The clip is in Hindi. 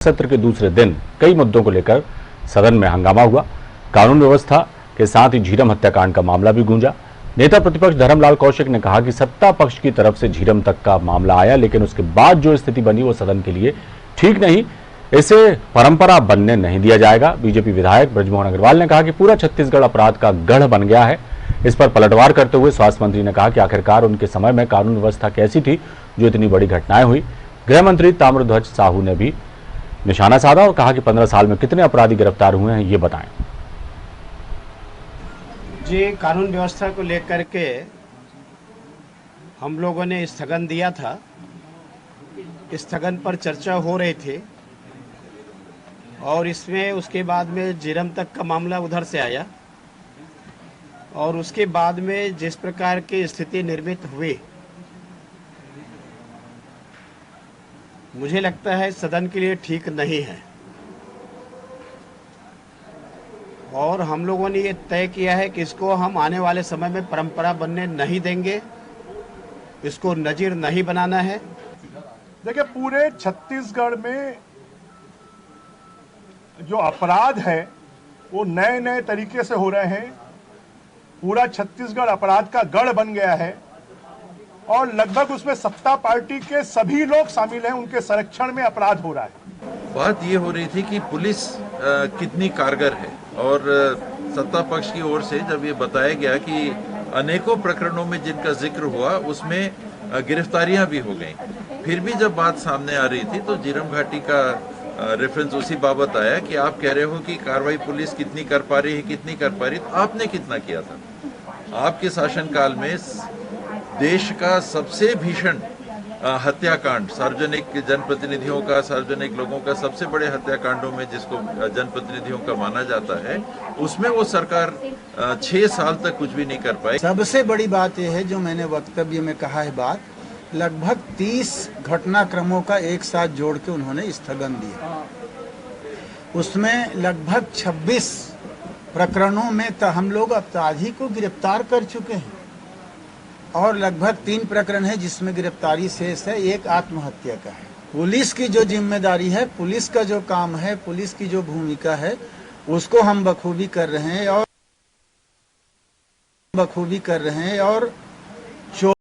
सत्र के दूसरे दिन कई मुद्दों को लेकर सदन में हंगामा हुआ। कानून व्यवस्था के साथ ही झीरम हत्याकांड का मामला भी गूंजा। नेता प्रतिपक्ष धर्मलाल कौशिक ने कहा कि सत्ता पक्ष की तरफ से झीरम तक का मामला आया, लेकिन उसके बाद जो स्थिति बनी वो सदन के लिए ठीक नहीं, इसे परंपरा बनने नहीं दिया जाएगा। बीजेपी विधायक बृजमोहन अग्रवाल ने कहा कि पूरा छत्तीसगढ़ अपराध का गढ़ बन गया है। इस पर पलटवार करते हुए स्वास्थ्य मंत्री ने कहा कि आखिरकार उनके समय में कानून व्यवस्था कैसी थी जो इतनी बड़ी घटनाएं हुई। गृह मंत्री ताम्रध्वज साहू ने भी निशाना साधा और कहा कि 15 साल में कितने अपराधी गिरफ्तार हुए हैं ये बताएं। जी, कानून व्यवस्था को लेकर के हम लोगों ने स्थगन दिया था। स्थगन पर चर्चा हो रही थी और इसमें उसके बाद में झीरम तक का मामला उधर से आया और उसके बाद में जिस प्रकार की स्थिति निर्मित हुई, मुझे लगता है सदन के लिए ठीक नहीं है। और हम लोगों ने ये तय किया है कि इसको हम आने वाले समय में परंपरा बनने नहीं देंगे, इसको नजीर नहीं बनाना है। देखिए, पूरे छत्तीसगढ़ में जो अपराध है वो नए नए तरीके से हो रहे हैं। पूरा छत्तीसगढ़ अपराध का गढ़ बन गया है और लगभग उसमें सत्ता पार्टी के सभी लोग शामिल हैं। उनके संरक्षण में अपराध हो रहा है। बात ये हो रही थी कि पुलिस कितनी कारगर है और सत्ता पक्ष की ओर से जब ये बताया गया कि अनेकों प्रकरणों में जिनका जिक्र हुआ उसमें गिरफ्तारियां भी हो गई, फिर भी जब बात सामने आ रही थी तो झीरम घाटी का रेफरेंस उसी बाबत आया कि आप कह रहे हो कि कार्रवाई पुलिस कितनी कर पा रही है, कितनी कर पा रही, तो आपने कितना किया था? आपके शासनकाल में देश का सबसे भीषण हत्याकांड, सार्वजनिक जनप्रतिनिधियों का, सार्वजनिक लोगों का सबसे बड़े हत्याकांडों में जिसको जनप्रतिनिधियों का माना जाता है, उसमें वो सरकार 6 साल तक कुछ भी नहीं कर पाई। सबसे बड़ी बात यह है, जो मैंने वक्तव्य में कहा है बात, लगभग 30 घटनाक्रमों का एक साथ जोड़ के उन्होंने स्थगन दिया। उसमें लगभग 26 प्रकरणों में हम लोग अपराधी को गिरफ्तार कर चुके हैं और लगभग 3 प्रकरण है जिसमें गिरफ्तारी शेष है, एक आत्महत्या का है। पुलिस की जो जिम्मेदारी है, पुलिस का जो काम है, पुलिस की जो भूमिका है, उसको हम बखूबी कर रहे हैं और